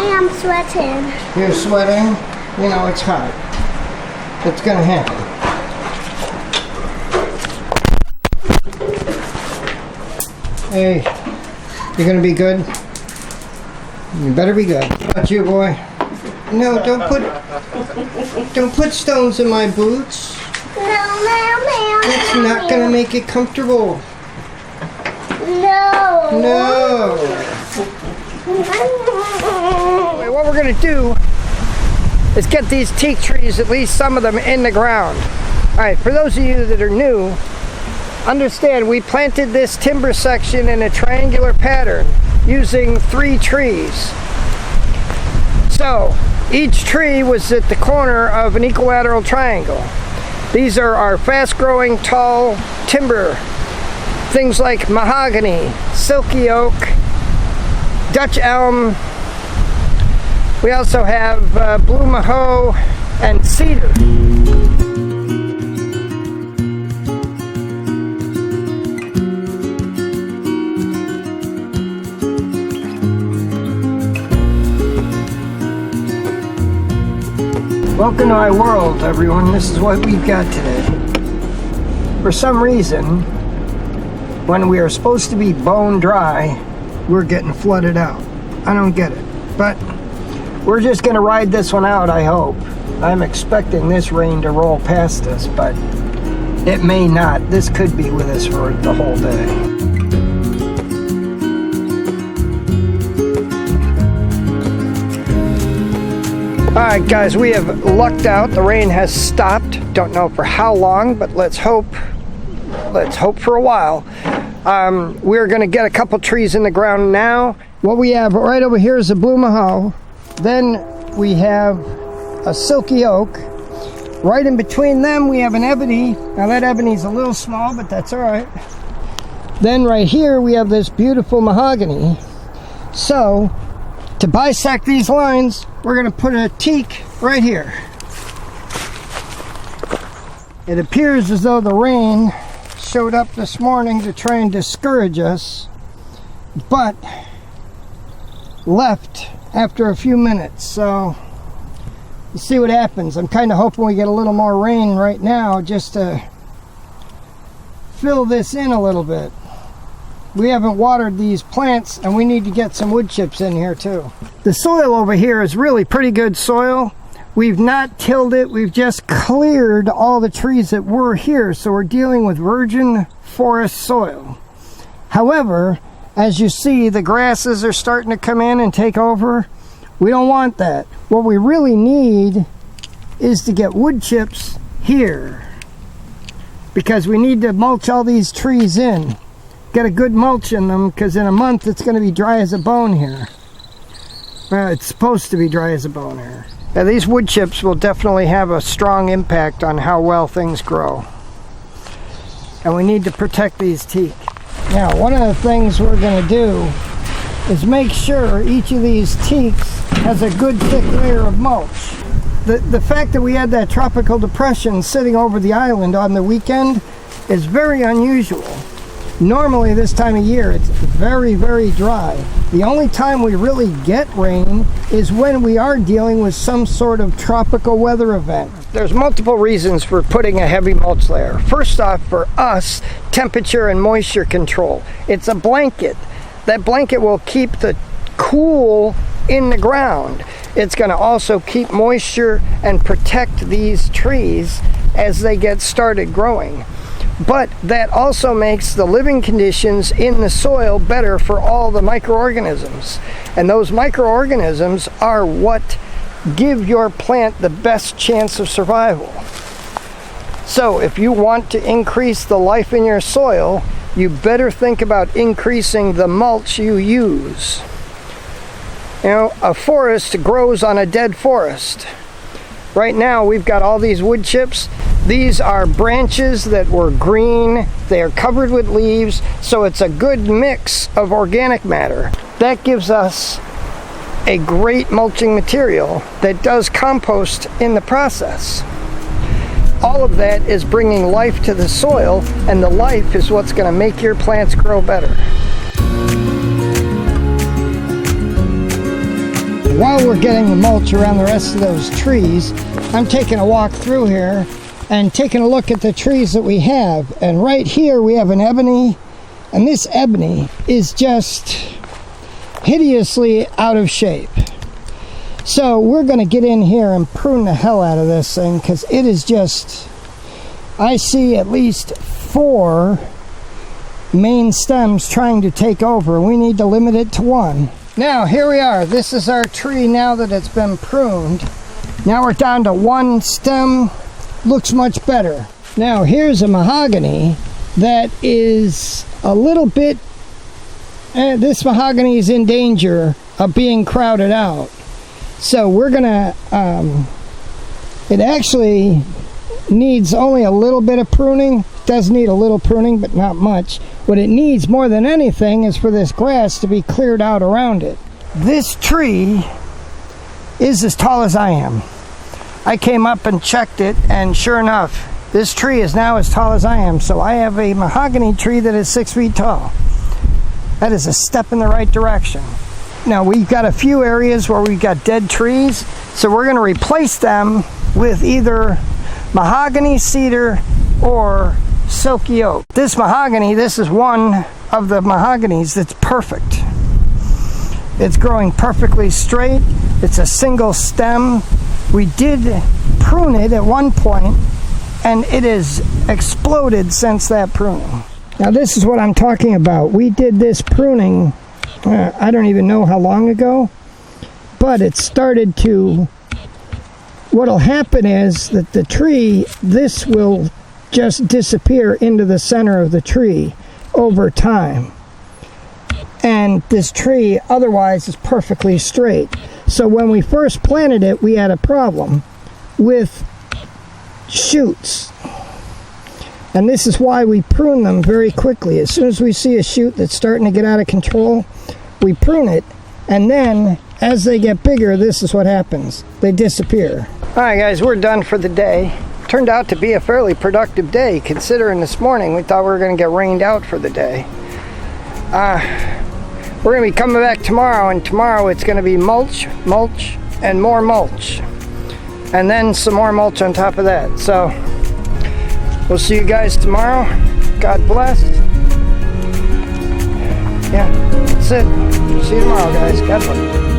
am sweating. You're sweating? You know, it's hot. It's gonna happen. Hey, you're gonna be good? You better be good. Not you, boy. No, don't put stones in my boots. No. That's not gonna make it comfortable. No. What we're gonna do is get these teak trees, at least some of them, in the ground. All right, for those of you that are new, understand we planted this timber section in a triangular pattern using 3 trees. So each tree was at the corner of an equilateral triangle. These are our fast-growing tall timber. Things like mahogany, silky oak, Dutch elm. We also have blue mahoe and cedar. Welcome to my world, everyone. This is what we've got today. For some reason, when we are supposed to be bone dry, we're getting flooded out. I don't get it. But we're just going to ride this one out, I hope. I'm expecting this rain to roll past us, but it may not. This could be with us for the whole day. Alright guys, we have lucked out. The rain has stopped. Don't know for how long, but let's hope for a while. We're going to get a couple trees in the ground now. What we have right over here is a blue mahoe. Then we have a silky oak. Right in between them we have an ebony. Now that ebony's a little small, but that's alright. Then right here we have this beautiful mahogany. So, to bisect these lines, we're going to put a teak right here. It appears as though the rain showed up this morning to try and discourage us, but left after a few minutes. So, we'll see what happens. I'm kind of hoping we get a little more rain right now just to fill this in a little bit. We haven't watered these plants, and we need to get some wood chips in here too. The soil over here is really pretty good soil. We've not tilled it, we've just cleared all the trees that were here, so we're dealing with virgin forest soil. However, as you see, the grasses are starting to come in and take over. We don't want that. What we really need is to get wood chips here, because we need to mulch all these trees in. Get a good mulch in them, because in a month it's going to be dry as a bone here. Well, it's supposed to be dry as a bone here. Now, these wood chips will definitely have a strong impact on how well things grow. And we need to protect these teak. Now, one of the things we're going to do is make sure each of these teaks has a good thick layer of mulch. The fact that we had that tropical depression sitting over the island on the weekend is very unusual. Normally this time of year it's very, very dry. The only time we really get rain is when we are dealing with some sort of tropical weather event. There's multiple reasons for putting a heavy mulch layer. First off, for us, temperature and moisture control. It's a blanket. That blanket will keep the cool in the ground. It's going to also keep moisture and protect these trees as they get started growing. But that also makes the living conditions in the soil better for all the microorganisms. And those microorganisms are what give your plant the best chance of survival. So if you want to increase the life in your soil, you better think about increasing the mulch you use. You know, a forest grows on a dead forest. Right now we've got all these wood chips. These are branches that were green. They are covered with leaves, so it's a good mix of organic matter. That gives us a great mulching material that does compost in the process. All of that is bringing life to the soil, and the life is what's going to make your plants grow better. while we're getting the mulch around the rest of those trees, I'm taking a walk through here and taking a look at the trees that we have. And right here we have an ebony, and this ebony is just hideously out of shape. So we're going to get in here and prune the hell out of this thing, because it is just, I see at least 4 main stems trying to take over. We need to limit it to 1. Now here we are. This is our tree now that it's been pruned. Now we're down to 1 stem. Looks much better. Now here's a mahogany that is a little bit, this mahogany is in danger of being crowded out. So we're gonna, it actually needs only a little bit of pruning. It does need a little pruning, but not much. What it needs more than anything is for this grass to be cleared out around it. This tree is as tall as I am. I came up and checked it, and sure enough, this tree is now as tall as I am. So I have a mahogany tree that is 6 feet tall. That is a step in the right direction. Now we've got a few areas where we've got dead trees, so we're going to replace them with either mahogany, cedar, or silky oak. This mahogany, this is one of the mahoganies that's perfect. It's growing perfectly straight. It's a single stem. We did prune it at one point, and it has exploded since that pruning. Now this is what I'm talking about. We did this pruning, I don't even know how long ago, but it started to, what'll happen is that the tree, this will just disappear into the center of the tree over time. And this tree otherwise is perfectly straight. So when we first planted it, we had a problem with shoots. And this is why we prune them very quickly. As soon as we see a shoot that's starting to get out of control, we prune it. And then as they get bigger, this is what happens. They disappear. All right, guys, we're done for the day. Turned out to be a fairly productive day, considering this morning we thought we were going to get rained out for the day. We're going to be coming back tomorrow, and tomorrow it's going to be mulch, and more mulch. And then some more mulch on top of that. So we'll see you guys tomorrow. God bless. Yeah, that's it. See you tomorrow, guys. God bless.